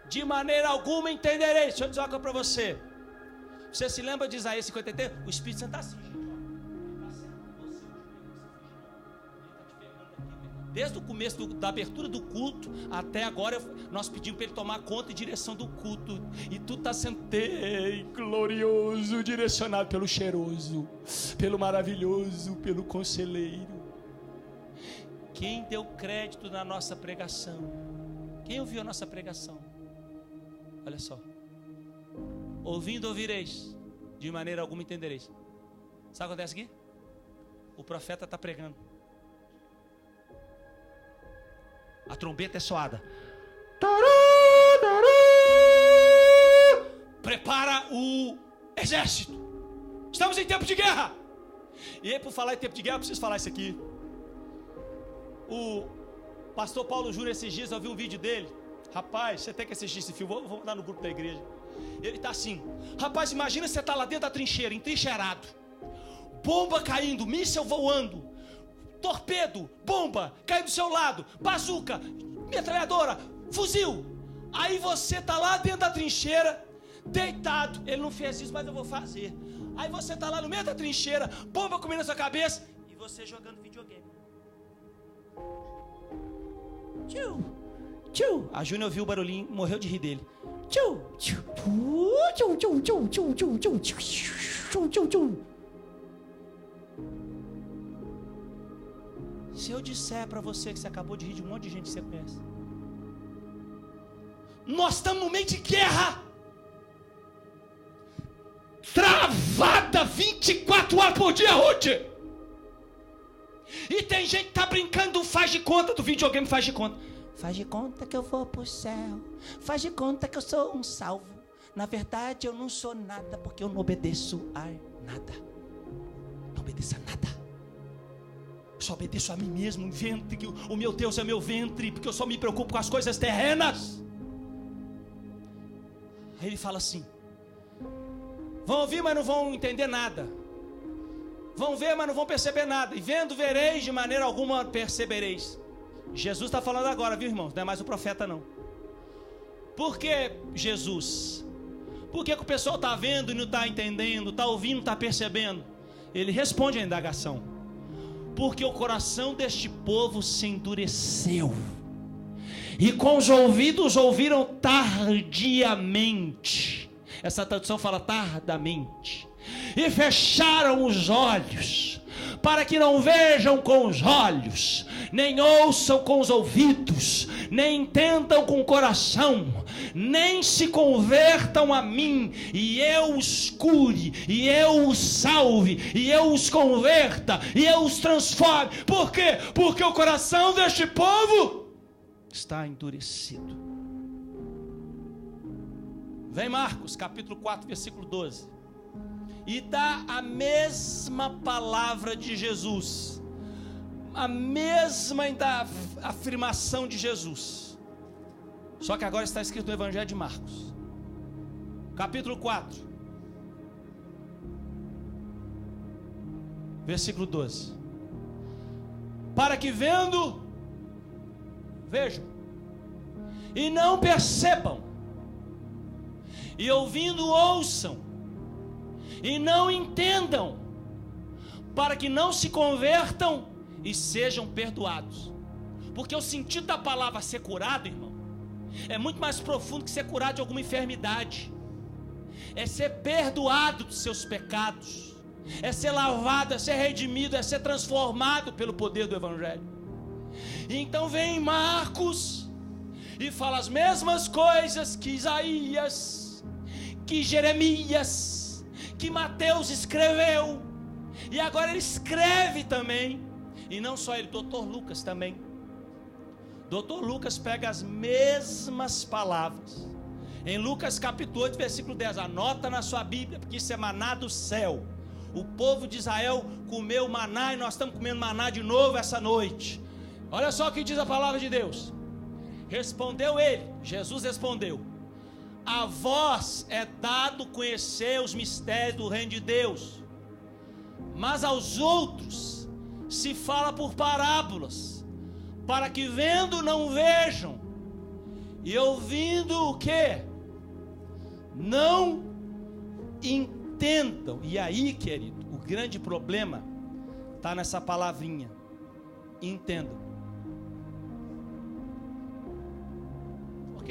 S1: de maneira alguma entendereis. Deixa eu dizer uma coisa para você. Você se lembra de Isaías 53? O Espírito Santo está assim, Desde o começo da abertura do culto até agora, nós pedimos para ele tomar conta e direção do culto. E tu está sendo glorioso, direcionado pelo cheiroso, pelo maravilhoso, pelo conselheiro. Quem deu crédito na nossa pregação? Quem ouviu a nossa pregação? Olha só. Ouvindo ouvireis, de maneira alguma entendereis. Sabe o que acontece aqui? O profeta está pregando. A trombeta é soada. Prepara o exército. Estamos em tempo de guerra. E aí, por falar em tempo de guerra, eu preciso falar isso aqui. O pastor Paulo Júnior, esses dias, eu vi um vídeo dele. Rapaz, você tem que assistir esse filme. Vou mandar no grupo da igreja. Ele está assim. Rapaz, imagina você está lá dentro da trincheira, entrincheirado. Bomba caindo, míssel voando, torpedo, bomba caindo do seu lado, bazuca, metralhadora, fuzil. Aí você está lá dentro da trincheira, deitado. Ele não fez isso, mas eu vou fazer. Aí você está lá no meio da trincheira, bomba comendo na sua cabeça, e você jogando videogame. Tchu, tchu. A Júnior ouviu o barulhinho, morreu de rir dele. Tchu, tchu, tchu, tchu, tchu, tchu, tchu, tchu, tchu, tchu, tchu. Se eu disser para você que você acabou de rir de um monte de gente que você conhece, nós estamos no meio de guerra, travada 24 horas por dia, Ruth. E tem gente que está brincando, faz de conta do videogame, faz de conta. Faz de conta que eu vou pro céu, faz de conta que eu sou um salvo. Na verdade eu não sou nada, porque eu não obedeço a nada. Não obedeço a nada. Só obedeço a mim mesmo, ventre, que o meu Deus é meu ventre, porque eu só me preocupo com as coisas terrenas. Aí ele fala assim: vão ouvir, mas não vão entender nada. Vão ver, mas não vão perceber nada. E vendo, vereis, de maneira alguma percebereis. Jesus está falando agora, viu, irmãos? Não é mais o profeta, não. Por que Jesus? Por que o pessoal está vendo e não está entendendo, está ouvindo, não está percebendo? Ele responde à indagação: porque o coração deste povo se endureceu, e com os ouvidos ouviram tardiamente. Essa tradução fala tardamente. E fecharam os olhos, para que não vejam com os olhos, nem ouçam com os ouvidos, nem entendam com o coração, nem se convertam a mim, e eu os cure, e eu os salve, e eu os converta, e eu os transforme. Por quê? Porque o coração deste povo está endurecido. Vem Marcos, capítulo 4, versículo 12. E dá a mesma palavra de Jesus, a mesma afirmação de Jesus, só que agora está escrito no Evangelho de Marcos, capítulo 4, versículo 12. Para que vendo, vejam, e não percebam, e ouvindo, ouçam, e não entendam, para que não se convertam e sejam perdoados. Porque o sentido da palavra ser curado, irmão, é muito mais profundo que ser curado de alguma enfermidade. É ser perdoado dos seus pecados, é ser lavado, é ser redimido, é ser transformado pelo poder do Evangelho. Então vem Marcos e fala as mesmas coisas que Isaías, que Jeremias, que Mateus escreveu, e agora ele escreve também. E não só ele, doutor Lucas também. Doutor Lucas pega as mesmas palavras em Lucas capítulo 8, versículo 10. Anota na sua Bíblia, porque isso é maná do céu. O povo de Israel comeu maná, e nós estamos comendo maná de novo essa noite. Olha só o que diz a palavra de Deus. Respondeu ele, Jesus respondeu: a vós é dado conhecer os mistérios do reino de Deus, mas aos outros se fala por parábolas, para que vendo não vejam, e ouvindo o que? Não entendam. E aí, querido, o grande problema está nessa palavrinha: entendam.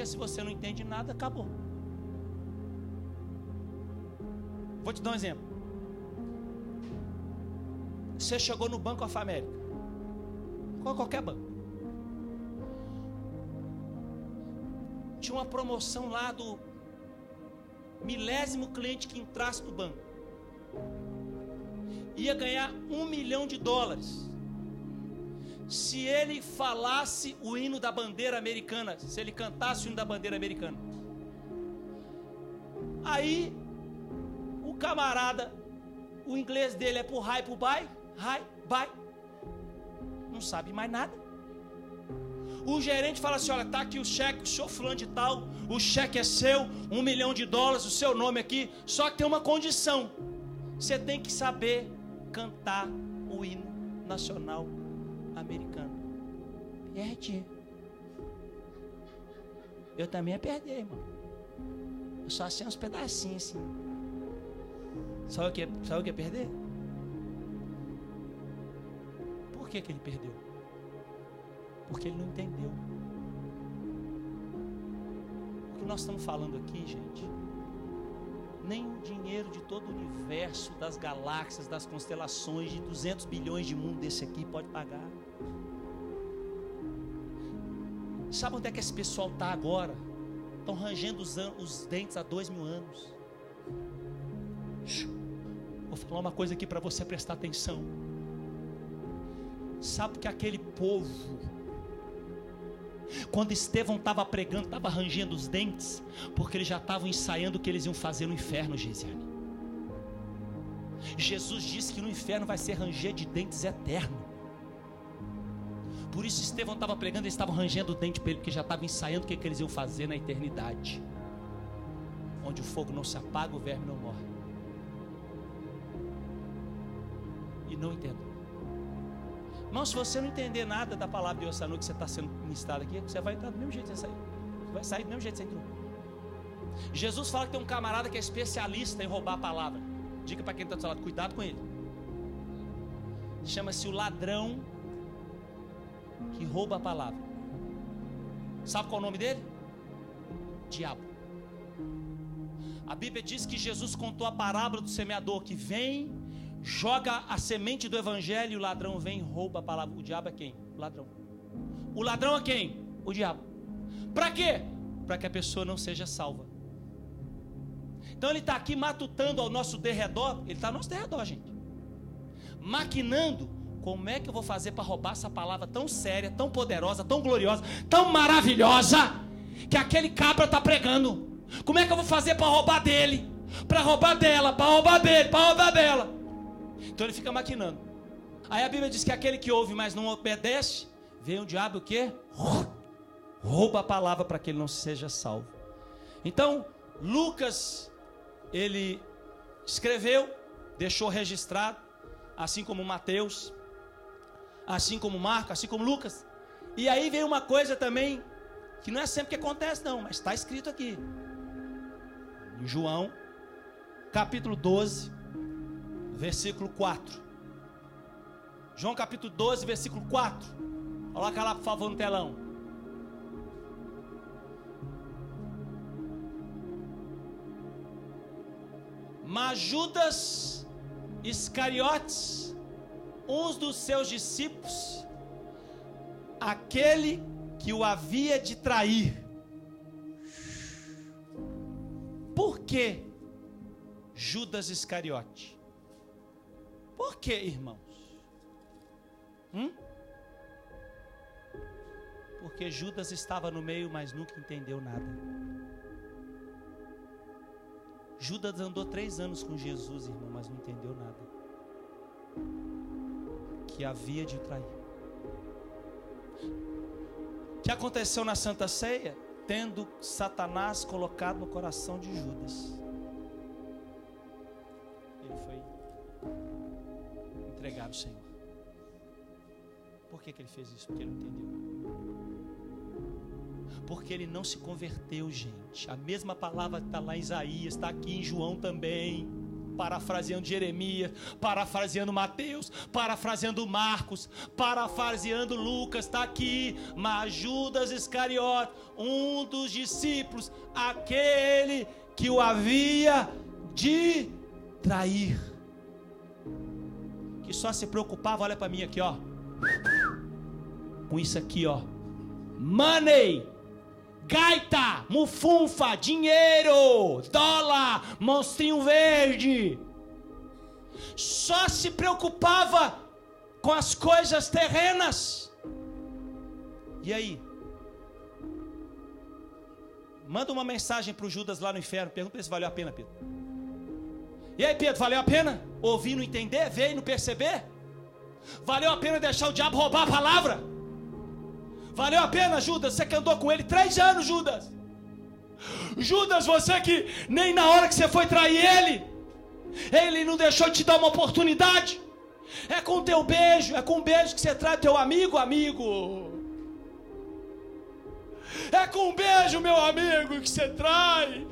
S1: Porque se você não entende nada, acabou. Vou te dar um exemplo. Você chegou no Banco of America, qualquer banco, tinha uma promoção lá do milésimo cliente que entrasse no banco ia ganhar $1 milhão se ele falasse o hino da bandeira americana, se ele cantasse o hino da bandeira americana. Aí o camarada, o inglês dele é pro hi, pro bye, hi, bye, não sabe mais nada. O gerente fala assim: olha, tá aqui o cheque, o senhor fulano de tal, o cheque é seu, $1 milhão, o seu nome aqui, só que tem uma condição: você tem que saber cantar o hino nacional americano. Perde. Eu também ia perder, irmão. Eu só sei uns pedacinhos assim. Sabe o que é perder? Por que ele perdeu? Porque ele não entendeu. O que nós estamos falando aqui, gente, nem o dinheiro de todo o universo, das galáxias, das constelações, de 200 bilhões de mundo desse aqui pode pagar. Sabe onde é que esse pessoal está agora? Estão rangendo os dentes há 2000 anos. Vou falar uma coisa aqui para você prestar atenção. Sabe que aquele povo, quando Estevão estava pregando, estava rangendo os dentes, porque eles já estavam ensaiando o que eles iam fazer no inferno, Geisiane. Jesus disse que no inferno vai ser ranger de dentes eterno. Por isso Estevão estava pregando, eles estavam rangendo o dente para ele, porque já estavam ensaiando o que eles iam fazer na eternidade, onde o fogo não se apaga, o verme não morre. E não entendo. Irmão, se você não entender nada da palavra de Deus essa noite que você está sendo ministrado aqui, você vai entrar do mesmo jeito que você saiu. Você vai sair do mesmo jeito que você entrou. Jesus fala que tem um camarada que é especialista em roubar a palavra. Diga para quem está do seu lado, cuidado com ele. Chama-se o ladrão que rouba a palavra. Sabe qual é o nome dele? Diabo. A Bíblia diz que Jesus contou a parábola do semeador que vem, joga a semente do evangelho e o ladrão vem e rouba a palavra. O diabo é quem? O ladrão. O ladrão é quem? O diabo. Para quê? Para que a pessoa não seja salva. Então ele está aqui matutando ao nosso derredor. Ele está ao nosso derredor, gente, maquinando como é que eu vou fazer para roubar essa palavra tão séria, tão poderosa, tão gloriosa, tão maravilhosa, que aquele cabra está pregando. Como é que eu vou fazer para roubar dele, para roubar dela, para roubar dele, para roubar dela? Então ele fica maquinando. Aí a Bíblia diz que aquele que ouve, mas não obedece, vem o diabo o quê? Rouba a palavra para que ele não seja salvo. Então Lucas, ele escreveu, deixou registrado, assim como Mateus, assim como Marcos, assim como Lucas. E aí vem uma coisa também, que não é sempre que acontece não, mas está escrito aqui, em João, capítulo 12, versículo 4. João capítulo 12, versículo 4. Coloca lá por favor no telão. Mas Judas Iscariotes, um dos seus discípulos, aquele que o havia de trair. Por que Judas Iscariote? Por que, irmãos? Porque Judas estava no meio, mas nunca entendeu nada. Judas andou 3 anos com Jesus, irmão, mas não entendeu nada. Que havia de trair. O que aconteceu na Santa Ceia? Tendo Satanás colocado no coração de Judas, ele foi entregar o Senhor. Por que ele fez isso? Porque ele não entendeu. Porque ele não se converteu, gente. A mesma palavra que está lá em Isaías, está aqui em João também. parafraseando Jeremias, parafraseando Mateus, parafraseando Marcos, parafraseando Lucas, está aqui. Mas Judas Iscariote, um dos discípulos, aquele que o havia de trair, que só se preocupava, olha para mim aqui, ó, com isso aqui, ó, money, gaita, mufunfa, dinheiro, dólar, monstrinho verde. Só se preocupava com as coisas terrenas. E aí? Manda uma mensagem para o Judas lá no inferno. Pergunta se valeu a pena, Pedro. E aí, Pedro, valeu a pena? Ouvir, não entender, ver e não perceber? Valeu a pena deixar o diabo roubar a palavra? Valeu a pena, Judas? Você que andou com ele 3 anos, Judas. Judas, você que nem na hora que você foi trair ele não deixou de te dar uma oportunidade. É com teu beijo, é com um beijo que você trai teu amigo. É com um beijo, meu amigo, que você trai.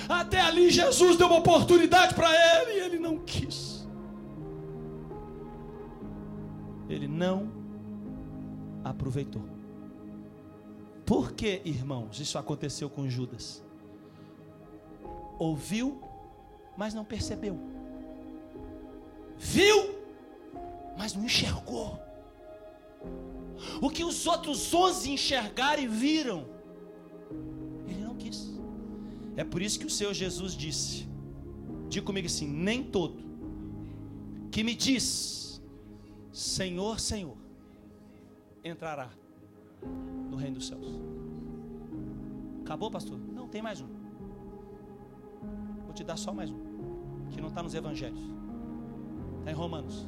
S1: Até ali Jesus deu uma oportunidade para ele e ele não quis. Ele não aproveitou. Por que, irmãos, isso aconteceu com Judas? Ouviu, mas não percebeu. Viu, mas não enxergou. O que os outros 11 enxergaram e viram, ele não quis. É por isso que o Senhor Jesus disse, diga comigo assim: nem todo que me diz Senhor, Senhor, entrará no reino dos céus. Acabou, pastor? Não, tem mais um. Vou te dar só mais um, que não está nos evangelhos, está em Romanos,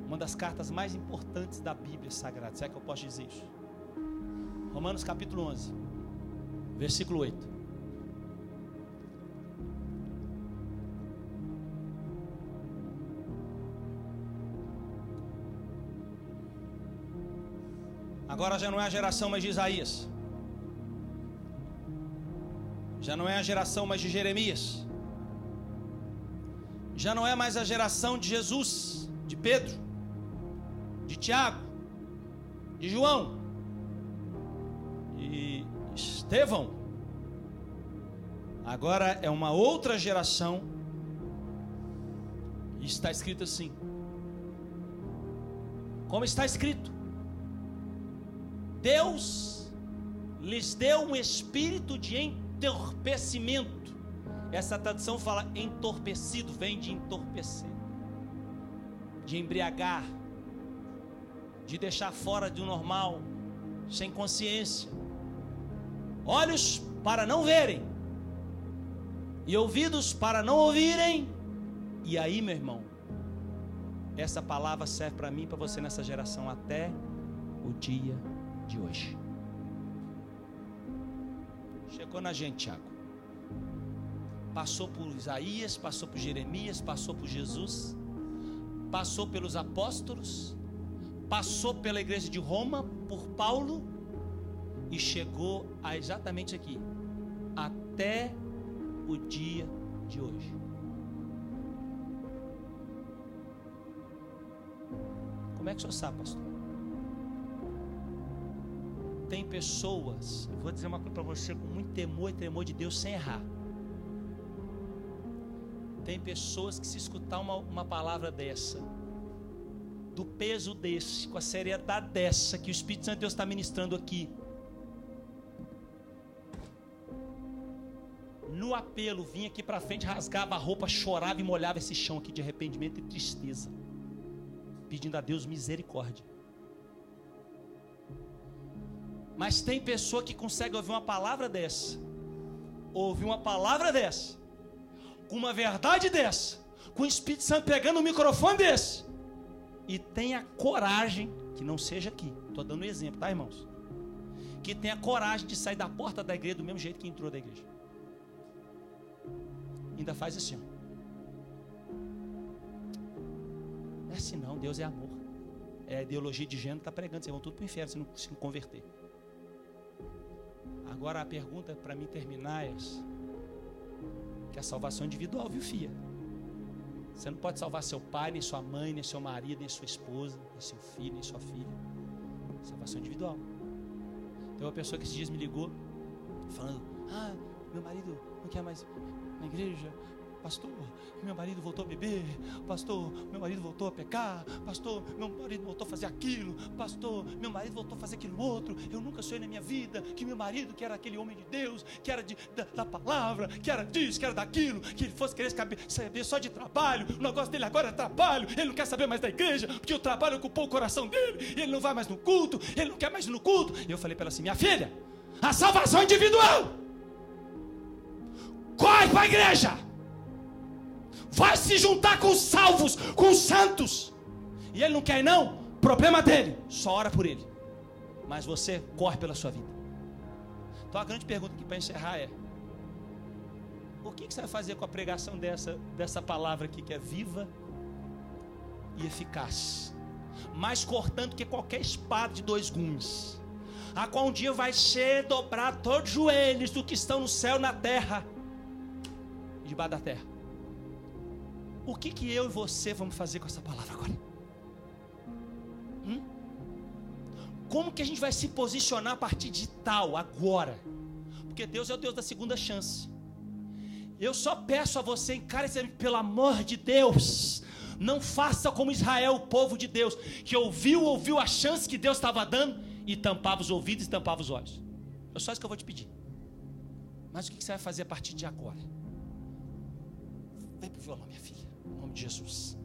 S1: uma das cartas mais importantes da Bíblia Sagrada, se é que eu posso dizer isso. Romanos capítulo 11, versículo 8. Agora já não é a geração mais de Isaías, já não é a geração mais de Jeremias, já não é mais a geração de Jesus, de Pedro, de Tiago, de João, de Estevão. Agora é uma outra geração. E está escrito assim, como está escrito: Deus lhes deu um espírito de entorpecimento. Essa tradução fala entorpecido, vem de entorpecer, de embriagar, de deixar fora do normal, sem consciência. Olhos para não verem, e ouvidos para não ouvirem. E aí, meu irmão, essa palavra serve para mim e para você nessa geração até o dia de hoje. Chegou na gente, Tiago. Passou por Isaías, passou por Jeremias, passou por Jesus, passou pelos apóstolos, passou pela igreja de Roma, por Paulo, e chegou a exatamente aqui, até o dia de hoje. Como é que o senhor sabe, pastor? Tem pessoas, eu vou dizer uma coisa para você com muito temor e tremor de Deus, sem errar. Tem pessoas que, se escutar uma palavra dessa, do peso desse, com a seriedade dessa, que o Espírito Santo de Deus está ministrando aqui, no apelo, vinha aqui para frente, rasgava a roupa, chorava e molhava esse chão aqui de arrependimento e tristeza, pedindo a Deus misericórdia. Mas tem pessoa que consegue ouvir uma palavra dessa, com uma verdade dessa, com o Espírito Santo pegando um microfone desse, e tem a coragem, que não seja aqui, estou dando um exemplo, tá, irmãos? Que tem a coragem de sair da porta da igreja do mesmo jeito que entrou da igreja. Ainda faz assim, ó. Não é assim não, Deus é amor. É a ideologia de gênero, está pregando, vocês vão tudo para o inferno se não se converter. Agora a pergunta para mim terminar é essa. Que é a salvação individual, viu, filha? Você não pode salvar seu pai, nem sua mãe, nem seu marido, nem sua esposa, nem seu filho, nem sua filha. Salvação individual. Tem uma pessoa que esses dias me ligou, falando: meu marido não quer mais na igreja. Pastor, meu marido voltou a beber. Pastor, meu marido voltou a pecar. Pastor, meu marido voltou a fazer aquilo. Pastor, meu marido voltou a fazer aquilo outro. Eu nunca sonhei na minha vida que meu marido, que era aquele homem de Deus, que era da palavra, que era disso, que era daquilo, que ele fosse querer saber só de trabalho. O negócio dele agora é trabalho. Ele não quer saber mais da igreja, porque o trabalho ocupou o coração dele. Ele não vai mais no culto, ele não quer mais ir no culto. E eu falei para ela assim: minha filha, a salvação individual. Corre para a igreja. Vai se juntar com os salvos, com os santos. E ele não quer ir não, problema dele. Só ora por ele. Mas você corre pela sua vida. Então a grande pergunta aqui para encerrar é: o que você vai fazer com a pregação dessa palavra aqui, que é viva e eficaz, mais cortante que qualquer espada de 2 gumes, a qual um dia vai ser dobrar todos os joelhos do que estão no céu, na terra e debaixo da terra? O que eu e você vamos fazer com essa palavra agora? Como que a gente vai se posicionar a partir de tal, agora? Porque Deus é o Deus da segunda chance. Eu só peço a você, encarecidamente, pelo amor de Deus, não faça como Israel, o povo de Deus, que ouviu a chance que Deus estava dando e tampava os ouvidos e tampava os olhos. É só isso que eu vou te pedir. Mas o que você vai fazer a partir de agora? Vem pro violão, minha filha. Em nome de Jesus.